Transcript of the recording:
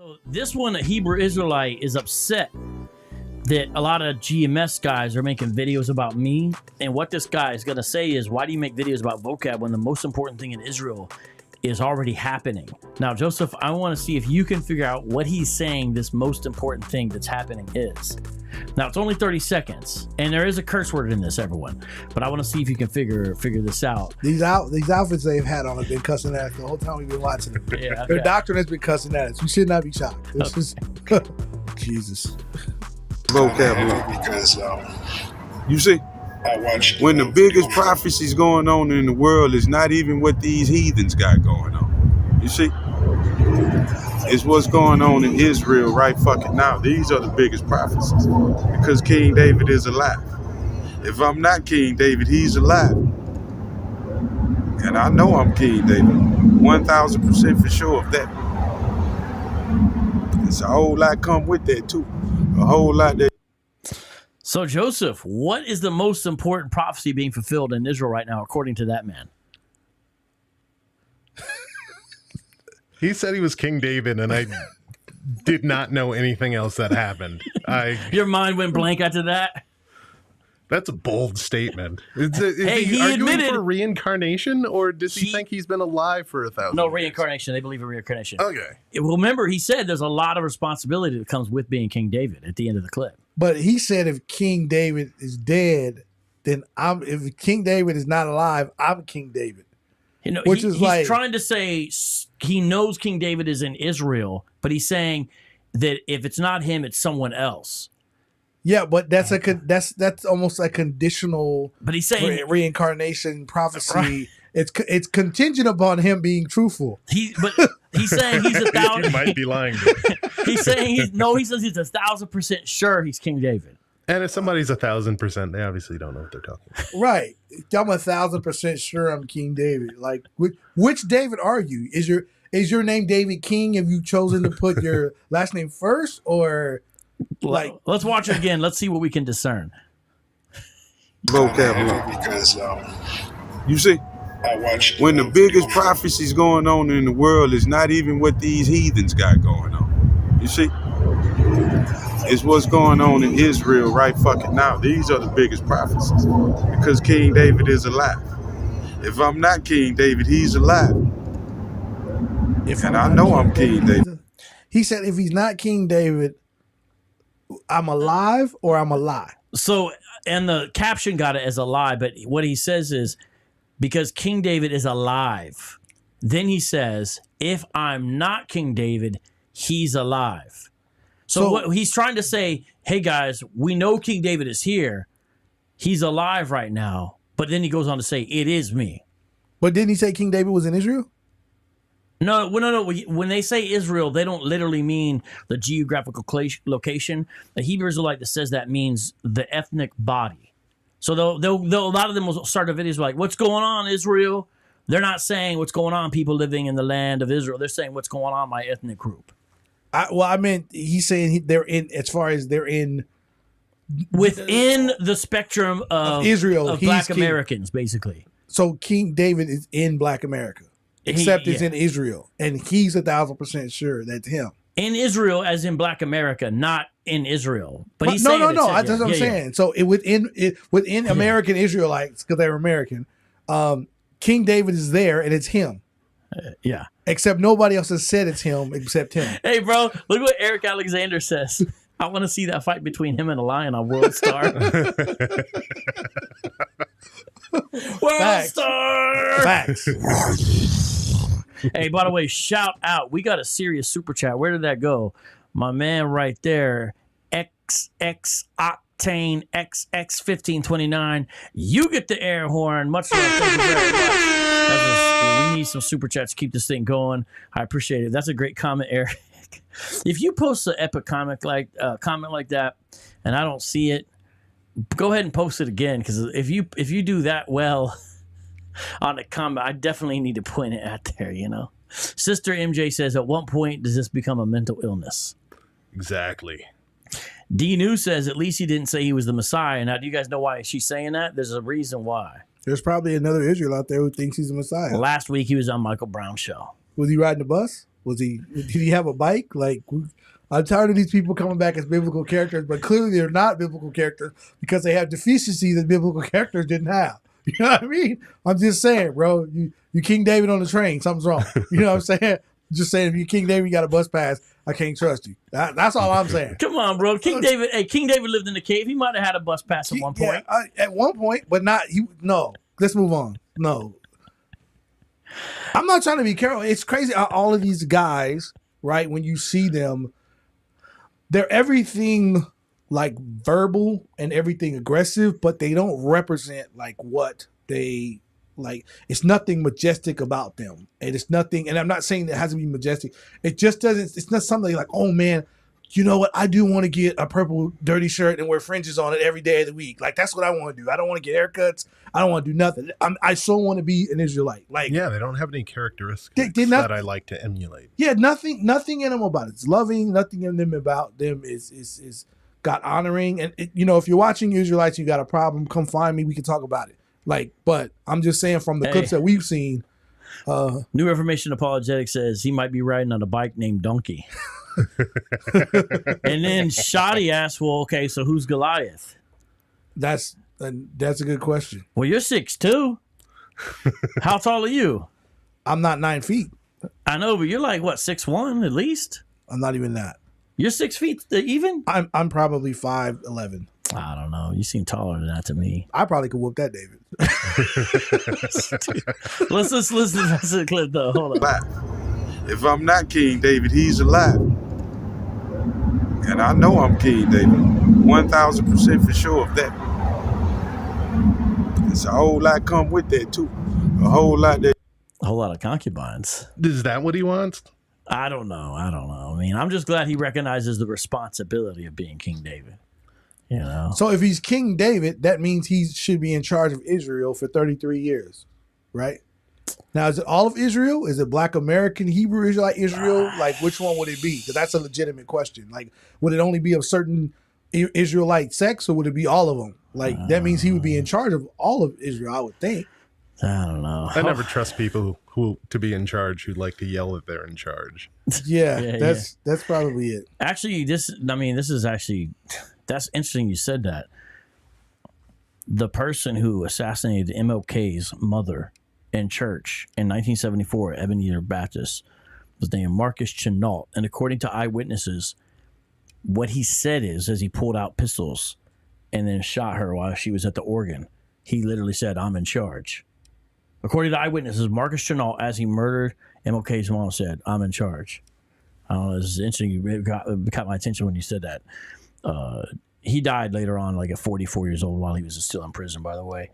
So this one, a Hebrew Israelite, is upset that a lot of GMS guys are making videos about me. And what this guy is going to say is, why do you make videos about vocab when the most important thing in Israel is already happening? Now, Joseph, I want to see if you can figure out what he's saying this most important thing that's happening is. Now, it's only 30 seconds, and there is a curse word in this, everyone. But I want to see if you can figure this out. These outfits they've had on have been cussing at us the whole time we've been watching them. Yeah, okay. Their doctrine has been cussing at us. We should not be shocked. This is Jesus. Vocab. Because You see, I watched when the biggest prophecies going on in the world is not even what these heathens got going on. You see, it's what's going on in Israel right fucking now. These are the biggest prophecies because King David is alive. If I'm not King David, he's alive. And I know I'm King David. 1,000% for sure of that. It's a whole lot come with that too. A whole lot that. So, Joseph, what is the most important prophecy being fulfilled in Israel right now, according to that man? He said he was King David, and I did not know anything else that happened. Your mind went blank after that? That's a bold statement. He arguing admitted for reincarnation, or does he think he's been alive for 1,000 No, years? reincarnation. They believe in reincarnation. Okay. Well, remember, he said there's a lot of responsibility that comes with being King David at the end of the clip. But he said if King David is dead, then if King David is not alive, I'm King David. You know, Which he's is like, trying to say he knows King David is in Israel, but he's saying that if it's not him, it's someone else. yeah, but that's that's almost a conditional. But he's saying reincarnation prophecy. Right. It's contingent upon him being truthful. he's saying he's 1,000. You might be lying. He's saying he says he's 1,000% sure he's King David. And if somebody's 1,000%, they obviously don't know what they're talking about. Right. I'm 1,000% sure I'm King David. Like, which David are you? Is your name David King? Have you chosen to put your last name first, or like? Let's watch it again. Let's see what we can discern. Vocab. because You see, I watched when the biggest prophecies going on in the world is not even what these heathens got going on. You see, it's what's going on in Israel right fucking now. These are the biggest prophecies because King David is alive. If I'm not King David, he's alive. And I know I'm King David. He said if he's not King David, I'm alive or I'm a lie. So, and the caption got it as a lie, but what he says is, because King David is alive, then he says, if I'm not King David, he's alive. So what he's trying to say, hey guys, we know King David is here. He's alive right now. But then he goes on to say, it is me. But didn't he say King David was in Israel? No. When they say Israel, they don't literally mean the geographical location. The Hebrew Israelite that says that means the ethnic body. So they'll a lot of them will start the videos like, what's going on, Israel? They're not saying what's going on, people living in the land of Israel. They're saying what's going on, my ethnic group. I meant he's saying they're in, as far as they're in within the spectrum of Israel, of he's Black King. Americans, basically. So King David is in Black America, except he's in Israel, and he's 1,000% sure that's him. In Israel, as in Black America, not in Israel. But he's no. saying That's what I'm saying. So within American Israelites, because they're American, King David is there, and it's him. Yeah. Except nobody else has said it's him except him. Hey, bro, look what Eric Alexander says. I want to see that fight between him and a lion on World Star. World Star! Facts. Hey, by the way, shout out. We got a serious super chat. Where did that go? My man right there, XX Octane XX1529. You get the air horn. Much love. Thank you very much. We need some super chats to keep this thing going. I appreciate it. That's a great comment, Eric. If you post an epic comment like that, and I don't see it, go ahead and post it again. Because if you do that well on a comment, I definitely need to point it out there. You know, Sister MJ says, at what point does this become a mental illness? Exactly. D News says, at least he didn't say he was the Messiah. Now, do you guys know why she's saying that? There's a reason why. There's probably another Israel out there who thinks he's a Messiah. Last week he was on Michael Brown's show. Was he riding the bus? Did he have a bike? Like, I'm tired of these people coming back as biblical characters, but clearly they're not biblical characters because they have deficiencies that biblical characters didn't have. You know what I mean? I'm just saying, bro. You King David on the train. Something's wrong. You know what I'm saying? Just saying, if you King David, you got a bus pass. I can't trust you. That's all I'm saying. Come on, bro. King David lived in the cave. He might have had a bus pass at one point. Yeah, at one point, but not. No. Let's move on. No. I'm not trying to be careful. It's crazy how all of these guys, right, when you see them, they're everything like verbal and everything aggressive, but they don't represent like what they like. It's nothing majestic about them. And it's nothing, and I'm not saying it has to be majestic. It just doesn't, it's not something like, oh man, you know what? I do want to get a purple dirty shirt and wear fringes on it every day of the week. Like, that's what I want to do. I don't want to get haircuts. I don't want to do nothing. I so want to be an Israelite. Like, yeah, they don't have any characteristics that I like to emulate. Yeah, nothing in them about it. It's loving. Nothing in them about them is God honoring. And you know, if you're watching Israelites, you got a problem, come find me. We can talk about it. Like, but I'm just saying from the clips that we've seen. New Information Apologetics says he might be riding on a bike named Donkey. And then Shoddy asks, well, okay, so who's Goliath? That's a good question. Well, you're 6'2". How tall are you? I'm not 9 feet. I know, but you're like, what, 6'1" at least? I'm not even that. You're 6 feet even? I'm probably 5'11". I don't know. You seem taller than that to me. I probably could whoop that, David. Let's listen to the clip though. Hold on. If I'm not King David, he's alive. And I know I'm King David. 1,000% for sure of that. There's a whole lot come with that too. A whole lot of concubines. Is that what he wants? I don't know. I mean, I'm just glad he recognizes the responsibility of being King David. You know. So if he's King David, that means he should be in charge of Israel for 33 years, right? Now, is it all of Israel? Is it Black American, Hebrew Israelite Israel? Like, which one would it be? Because that's a legitimate question. Like, would it only be of certain Israelite sects, or would it be all of them? Like, that means he would be in charge of all of Israel, I would think. I don't know. I never trust people who to be in charge who like to yell that they're in charge. Yeah, that's probably it. Actually, that's interesting you said that. The person who assassinated MLK's mother in church in 1974 at Ebenezer Baptist was named Marcus Chenault. And according to eyewitnesses, what he said is, as he pulled out pistols and then shot her while she was at the organ, he literally said, "I'm in charge." According to eyewitnesses, Marcus Chenault, as he murdered MLK's mom, said, "I'm in charge." I don't know, this is interesting. It caught my attention when you said that. He died later on, like at 44 years old, while he was still in prison, by the way.